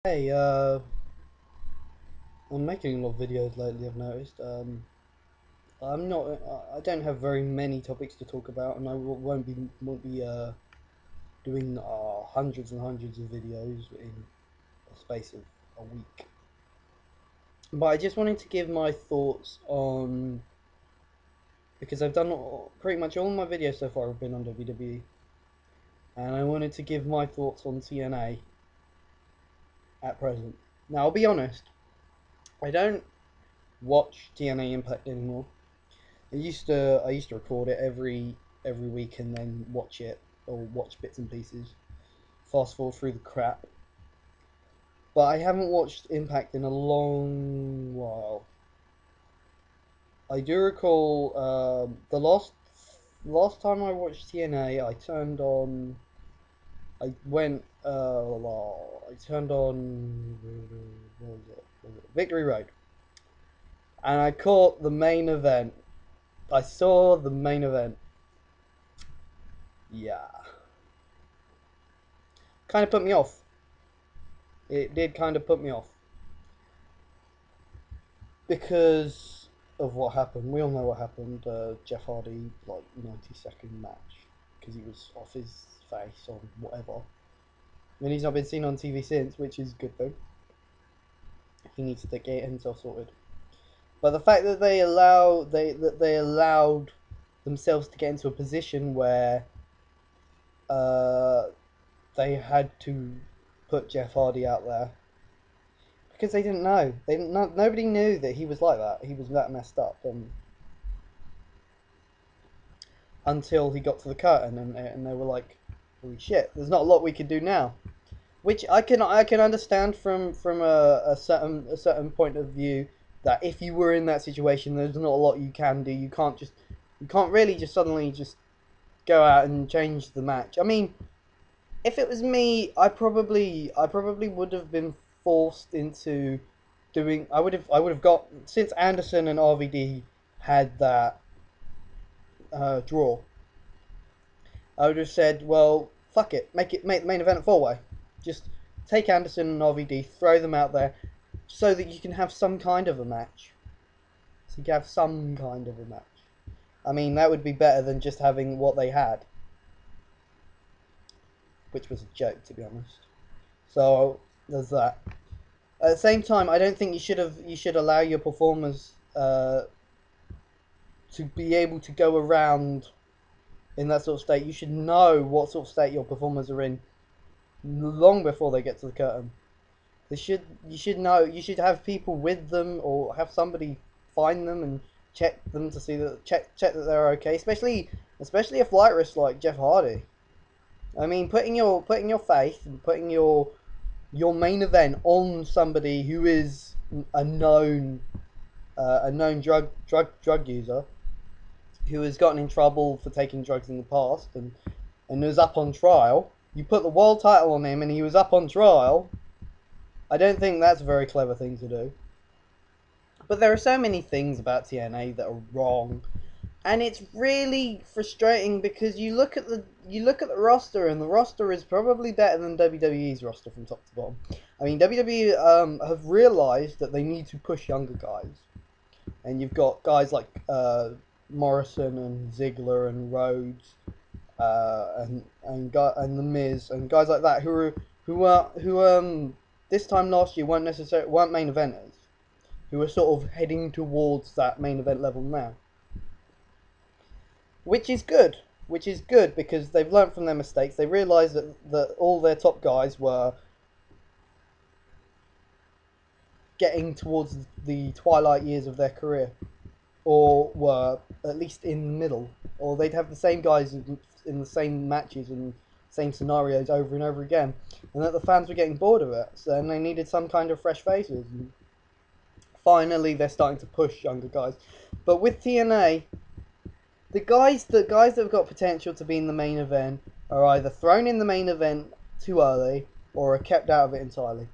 Hey, I'm making a lot of videos lately, I've noticed. I don't have very many topics to talk about, and I won't be doing hundreds and hundreds of videos in a space of a week. But I just wanted to give my thoughts on, because I've done pretty much all my videos so far have been on WWE, and I wanted to give my thoughts on TNA at present. Now, I'll be honest, I don't watch TNA Impact anymore. I used to record it every week and then watch it or watch bits and pieces, fast forward through the crap. But I haven't watched Impact in a long while. I do recall the last time I watched TNA. I turned on. I went. I turned on. What was it? Victory Road, and I caught the main event. I saw the main event. Yeah, kind of put me off. It did kind of put me off because of what happened. We all know what happened. Jeff Hardy, like 90-second match because he was off his face or whatever. And he's not been seen on TV since, which is a good thing. He needs to get himself sorted. But the fact that they allowed themselves to get into a position where uh, they had to put Jeff Hardy out there because they didn't know. They didn't. Nobody knew that he was like that. He was that messed up, and until he got to the curtain, and they were like, "Holy shit! There's not a lot we can do now." Which I can understand from a certain point of view that if you were in that situation, there's not a lot you can do. You can't really just suddenly just go out and change the match. I mean, if it was me, I probably would have been forced into doing. I would have got, since Anderson and RVD had that draw. I would have said, well, fuck it, make the main event a four-way. Just take Anderson and RVD, throw them out there, so that you can have some kind of a match. So you can have some kind of a match. I mean, that would be better than just having what they had, which was a joke, to be honest. So there's that. At the same time, I don't think you should allow your performers to be able to go around in that sort of state. You should know what sort of state your performers are in long before they get to the curtain. You should know. You should have people with them, or have somebody find them and check them to see that check that they're okay. Especially a flight risk like Jeff Hardy. I mean, putting your faith and putting your main event on somebody who is a known drug user, who has gotten in trouble for taking drugs in the past, and was up on trial. You put the world title on him and he was up on trial. I don't think that's a very clever thing to do. But there are so many things about TNA that are wrong, and it's really frustrating because you look at the roster, and the roster is probably better than WWE's roster from top to bottom. I mean, WWE have realised that they need to push younger guys, and you've got guys like Morrison and Ziggler and Rhodes, and the Miz and guys like that who this time last year weren't main eventers, who are sort of heading towards that main event level now, which is good. Which is good because they've learned from their mistakes. They realised that all their top guys were getting towards the twilight years of their career, or were at least in the middle, or they'd have the same guys in the same matches and same scenarios over and over again, and that the fans were getting bored of it. So then they needed some kind of fresh faces. And finally, they're starting to push younger guys. But with TNA, the guys that have got potential to be in the main event are either thrown in the main event too early or are kept out of it entirely.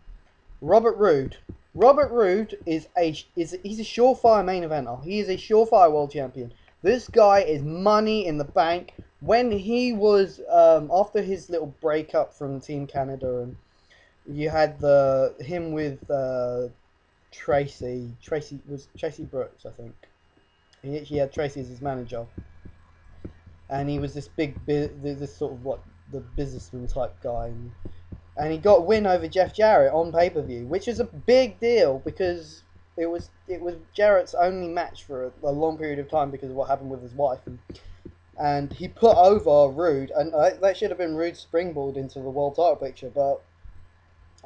Robert Roode. Robert Roode he's a surefire main eventer. He is a surefire world champion. This guy is money in the bank. When he was after his little breakup from Team Canada, and You had him with Tracy. Tracy Brooks, I think. He had Tracy as his manager, and he was this this sort of what the businessman type guy, and he got a win over Jeff Jarrett on pay per view, which is a big deal because it was Jarrett's only match for a long period of time because of what happened with his wife, and he put over Rude, and that should have been Rude's springboard into the world title picture, but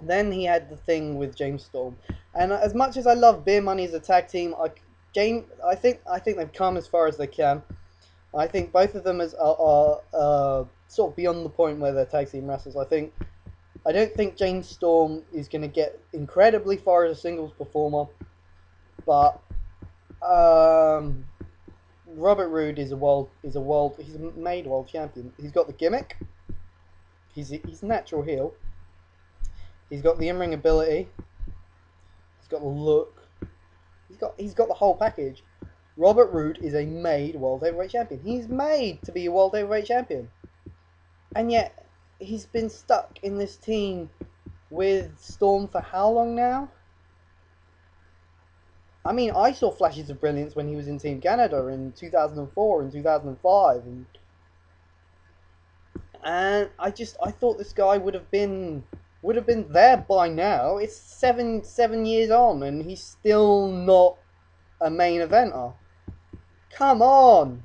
then he had the thing with James Storm, and as much as I love Beer Money as a tag team, I think they've come as far as they can. I think both of them are sort of beyond the point where they're tag team wrestlers. I don't think James Storm is going to get incredibly far as a singles performer, but Robert Roode is he's a made world champion. He's got the gimmick. He's a natural heel. He's got the in-ring ability. He's got the look. He's got the whole package. Robert Roode is a made world heavyweight champion. He's made to be a world heavyweight champion. And yet, he's been stuck in this team with Storm for how long now? I mean, I saw flashes of brilliance when he was in Team Canada in 2004 and 2005, and I thought this guy would have been there by now. It's seven years on, and he's still not a main eventer. Come on!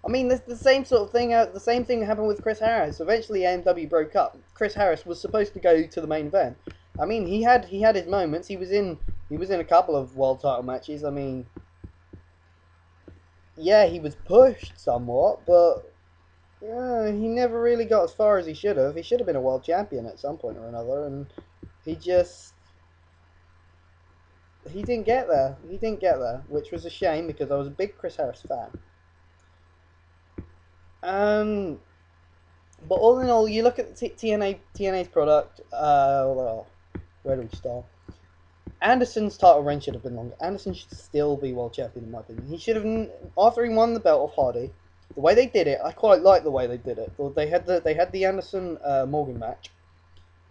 I mean, the same sort of thing. The same thing happened with Chris Harris. Eventually, AMW broke up. Chris Harris was supposed to go to the main event. I mean, he had his moments. He was in a couple of world title matches. I mean, yeah, he was pushed somewhat, but yeah, he never really got as far as he should have. He should have been a world champion at some point or another, and he didn't get there. He didn't get there, which was a shame because I was a big Chris Harris fan. But all in all, you look at TNA's product. Well, where do we start? Anderson's title reign should have been longer. Anderson should still be world champion in my opinion. He should have, after he won the belt of Hardy, the way they did it, I quite like the way they did it. They had the Anderson Morgan match,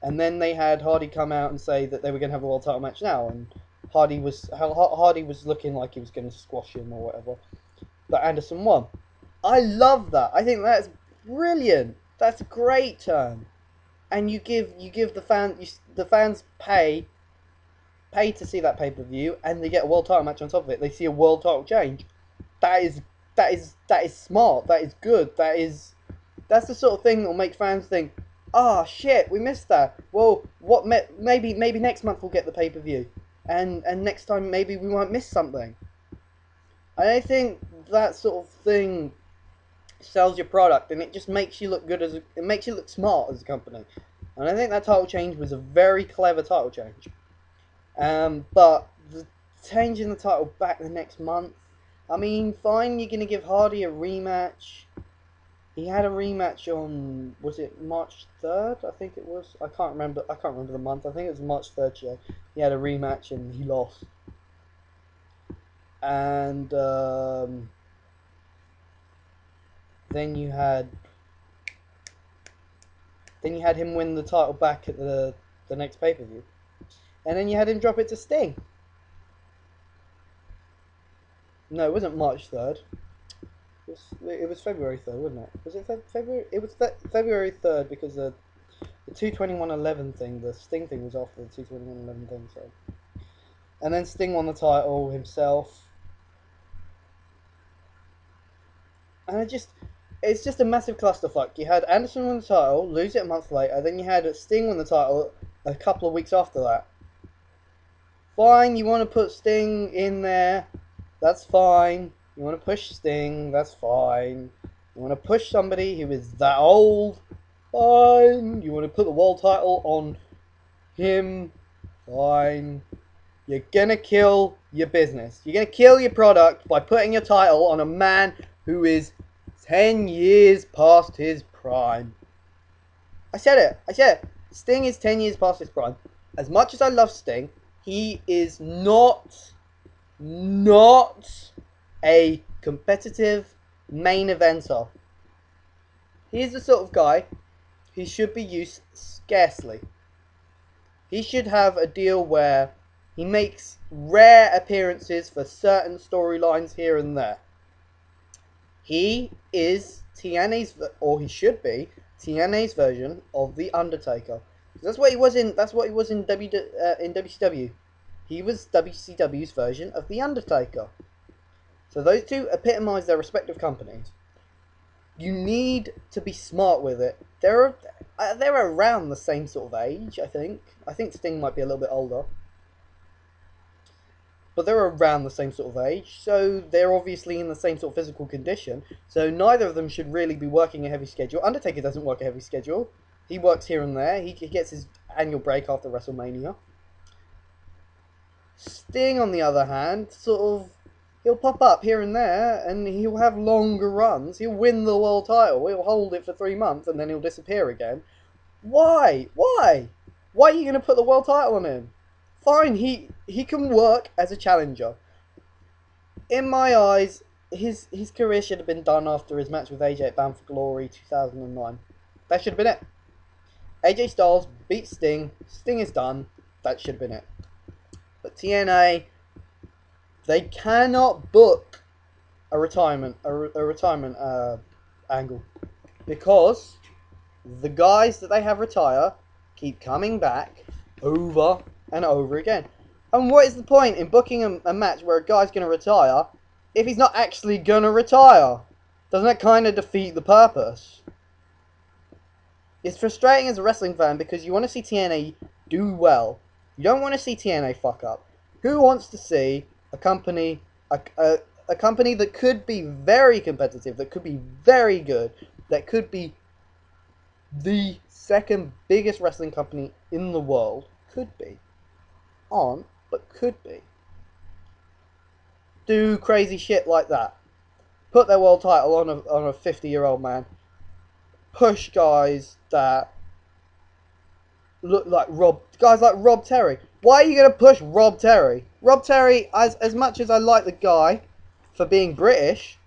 and then they had Hardy come out and say that they were going to have a world title match now, and Hardy was looking like he was going to squash him or whatever, but Anderson won. I love that. I think that's brilliant. That's a great turn, and you give the fans pay to see that pay-per-view, and they get a world title match on top of it. They see a world title change. That is smart. That is good. That's the sort of thing that will make fans think, "Ah, shit, we missed that. Well, maybe next month we'll get the pay-per-view, and next time maybe we won't miss something." I think that sort of thing sells your product, and it just makes you look good it makes you look smart as a company. And I think that title change was a very clever title change. But the changing the title back the next month, I mean, fine, you're going to give Hardy a rematch. He had a rematch on, was it March 3rd? I think it was. I can't remember the month. I think it was March 3rd show. He had a rematch and he lost. And then you had him win the title back at the next pay-per-view. And then you had him drop it to Sting. No, it wasn't March 3rd. It was February 3rd, wasn't it? Was it February? It was February 3rd because the 22111 thing, the Sting thing was after the 22111 thing, so. And then Sting won the title himself. And it's just a massive clusterfuck. You had Anderson win the title, lose it a month later, then you had Sting win the title a couple of weeks after that. Fine, you want to put Sting in there, that's fine. You want to push Sting, that's fine. You want to push somebody who is that old, fine. You want to put the world title on him, fine. You're going to kill your business. You're going to kill your product by putting your title on a man who is 10 years past his prime. I said it. Sting is 10 years past his prime. As much as I love Sting, he is not a competitive main eventer. He is the sort of guy who should be used scarcely. He should have a deal where he makes rare appearances for certain storylines here and there. He is TNA's, or he should be TNA's version of the Undertaker. That's what he was in. That's what he was in WCW. He was WCW's version of the Undertaker. So those two epitomise their respective companies. You need to be smart with it. They're around the same sort of age, I think. I think Sting might be a little bit older. But they're around the same sort of age, so they're obviously in the same sort of physical condition. So neither of them should really be working a heavy schedule. Undertaker doesn't work a heavy schedule. He works here and there. He gets his annual break after WrestleMania. Sting, on the other hand, he'll pop up here and there, and he'll have longer runs. He'll win the world title. He'll hold it for 3 months, and then he'll disappear again. Why? Why? Why are you going to put the world title on him? Fine, he can work as a challenger. In my eyes, his career should have been done after his match with AJ at Bound for Glory 2009. That should have been it. AJ Styles beats Sting. Sting is done. That should have been it. But TNA, they cannot book a retirement angle, because the guys that they have retire keep coming back over and over again. And what is the point in booking a match where a guy's going to retire if he's not actually going to retire? Doesn't that kind of defeat the purpose? It's frustrating as a wrestling fan because you want to see TNA do well. You don't want to see TNA fuck up. Who wants to see a company that could be very competitive, that could be very good, that could be the second biggest wrestling company in the world, could be, aren't, but could be, do crazy shit like that? Put their world title on a 50-year-old man. Push guys that look like guys like Rob Terry. Why are you going to push Rob Terry? Rob Terry, as much as I like the guy for being British,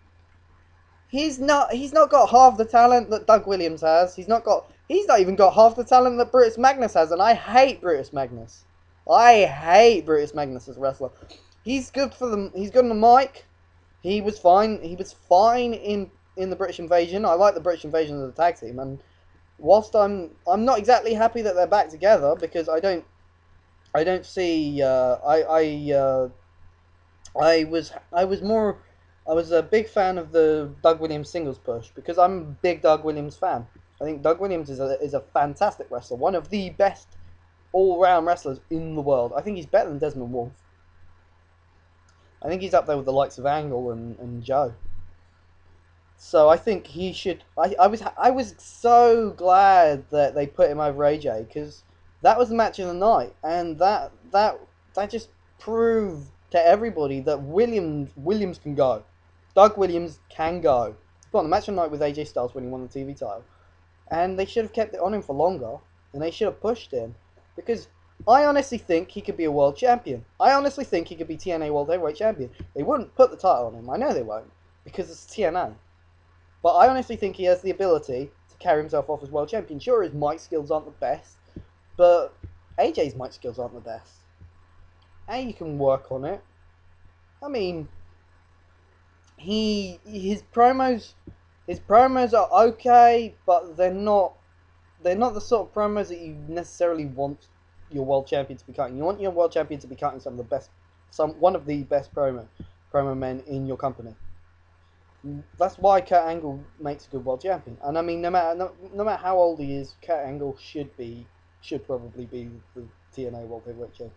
he's not got half the talent that Doug Williams has. He's not even got half the talent that Brutus Magnus has, and I hate Brutus Magnus. I hate Brutus Magnus as a wrestler. He's good he's good on the mic. He was fine. He was fine in the British Invasion. I like the British Invasion of the tag team, and whilst I'm not exactly happy that they're back together, because I don't see I was a big fan of the Doug Williams singles push, because I'm a big Doug Williams fan. I think Doug Williams is a fantastic wrestler, one of the best all-round wrestlers in the world. I think he's better than Desmond Wolfe. I think he's up there with the likes of Angle and Joe. So I think he should. I was so glad that they put him over AJ, because that was the match of the night, and that just proved to everybody that Williams can go. Doug Williams can go. He put on the match of the night with AJ Styles when he won the TV title, and they should have kept it on him for longer, and they should have pushed him, because I honestly think he could be a world champion. I honestly think he could be TNA World Heavyweight Champion. They wouldn't put the title on him. I know they won't, because it's TNA. But I honestly think he has the ability to carry himself off as world champion. Sure, his mic skills aren't the best, but AJ's mic skills aren't the best. And you can work on it. I mean, his promos are okay, but they're not the sort of promos that you necessarily want your world champion to be cutting. You want your world champion to be cutting one of the best promo men in your company. That's why Kurt Angle makes a good world champion. And I mean, no matter how old he is, Kurt Angle should probably be the TNA World Heavyweight Champion.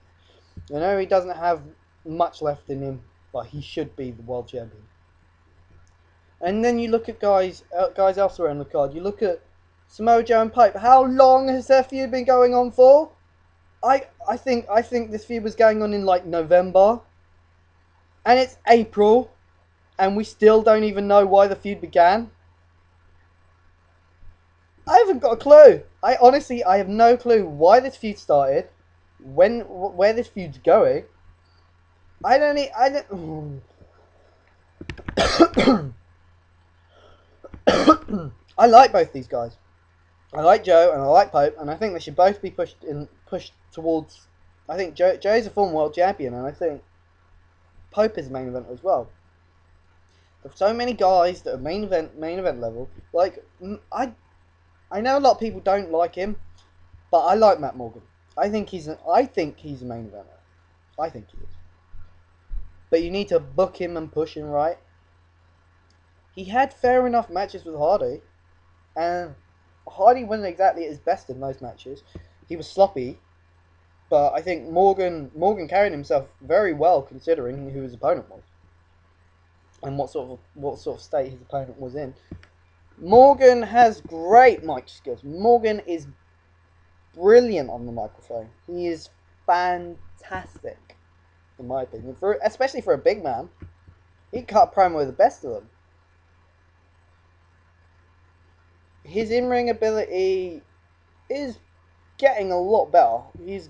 I know he doesn't have much left in him, but he should be the world champion. And then you look at guys elsewhere on the card. You look at Samoa Joe and Pipe. How long has their feud been going on for? I think this feud was going on in like November, and it's April, and we still don't even know why the feud began. I haven't got a clue. I have no clue why this feud started, where this feud's going. I like both these guys. I like Joe and I like Pope, and I think they should both be pushed push towards. I think Joe's a former world champion, and I think Pope is a main event as well. There's so many guys that are main event level. Like I know a lot of people don't like him, but I like Matt Morgan. I think he's a main eventer. I think he is. But you need to book him and push him right. He had fair enough matches with Hardy, and Hardy wasn't exactly at his best in those matches. He was sloppy, but I think Morgan carried himself very well considering who his opponent was and what sort of state his opponent was in. Morgan has great mic skills. Morgan is brilliant on the microphone. He is fantastic, in my opinion. Especially for a big man, he cut promo with the best of them. His in-ring ability is getting a lot better. His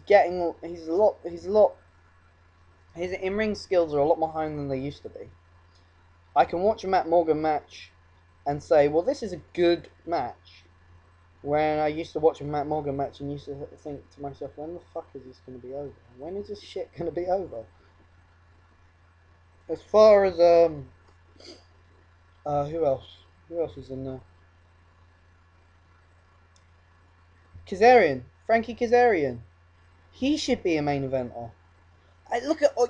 in-ring skills are a lot more high than they used to be. I can watch a Matt Morgan match and say, well, this is a good match. When I used to watch a Matt Morgan match and used to think to myself, when the fuck is this going to be over? When is this shit going to be over? As far as who else? Who else is in there? Kazarian, Frankie Kazarian. He should be a main eventer.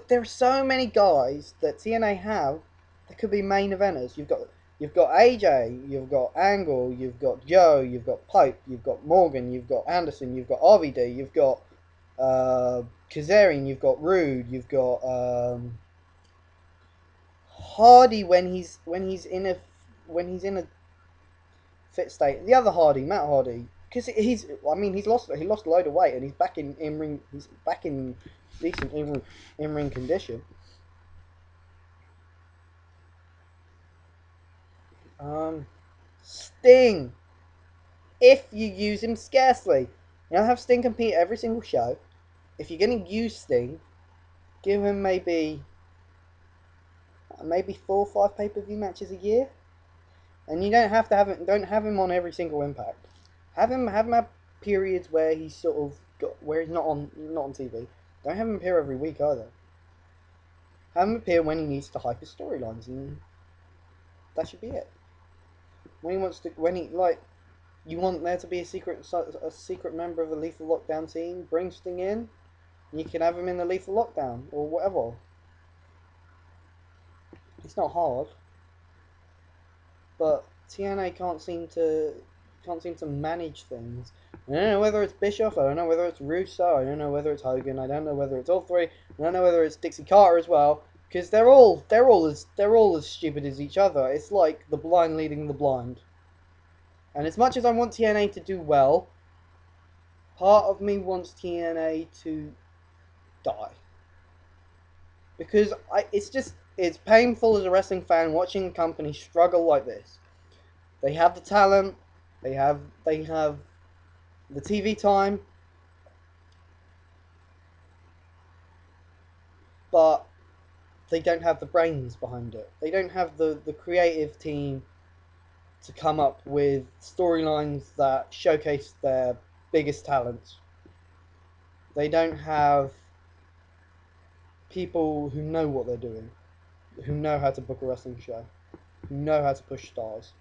There are so many guys that TNA have that could be main eventers. You've got AJ, you've got Angle, you've got Joe, you've got Pope, you've got Morgan, you've got Anderson, you've got RVD, you've got Kazarian, you've got Rude, you've got Hardy when he's in a fit state. The other Hardy, Matt Hardy, because he's lost a load of weight and he's back in ring. He's back in decent in ring condition. Sting, if you use him scarcely, you don't have Sting compete every single show. If you're going to use Sting, give him maybe 4 or 5 pay-per-view matches a year, and you don't have to don't have him on every single Impact. Have him have periods where he's sort of where he's not on TV. Don't have him appear every week either. Have him appear when he needs to hype his storylines, and that should be it. When you want there to be a secret member of the Lethal Lockdown team, bring Sting in. You can have him in the Lethal Lockdown or whatever. It's not hard, but TNA can't seem to manage things. I don't know whether it's Bischoff, I don't know whether it's Russo, I don't know whether it's Hogan, I don't know whether it's all three, I don't know whether it's Dixie Carter as well, because they're all as stupid as each other. It's like the blind leading the blind. And as much as I want TNA to do well, part of me wants TNA to die. Because it's painful as a wrestling fan watching a company struggle like this. They have the talent, they have the TV time, but they don't have the brains behind it. They don't have the creative team to come up with storylines that showcase their biggest talents. They don't have people who know what they're doing, who know how to book a wrestling show, who know how to push stars.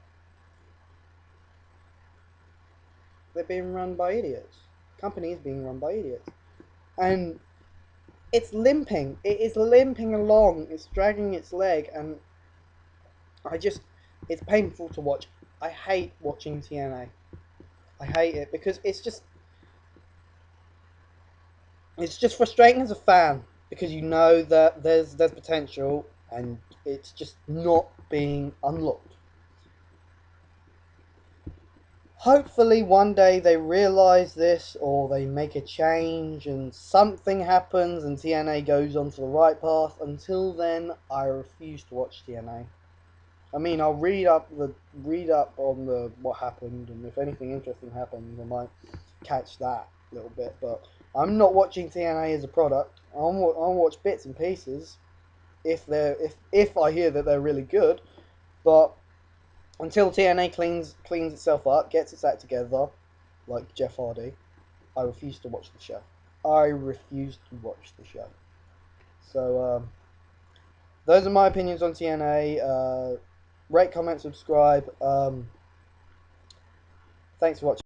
They're being run by idiots. The company is being run by idiots. And it's limping. It is limping along. It's dragging its leg, and it's painful to watch. I hate watching TNA. I hate it because it's just frustrating as a fan because you know that there's potential and it's just not being unlocked. Hopefully one day they realise this or they make a change and something happens and TNA goes onto the right path. Until then, I refuse to watch TNA. I mean, I'll read up on what happened, and if anything interesting happens, I might catch that a little bit. But I'm not watching TNA as a product. I'll watch bits and pieces if I hear that they're really good. But until TNA cleans itself up, gets its act together, like Jeff Hardy, I refuse to watch the show. I refuse to watch the show. So those are my opinions on TNA. Rate, comment, subscribe. Thanks for watching.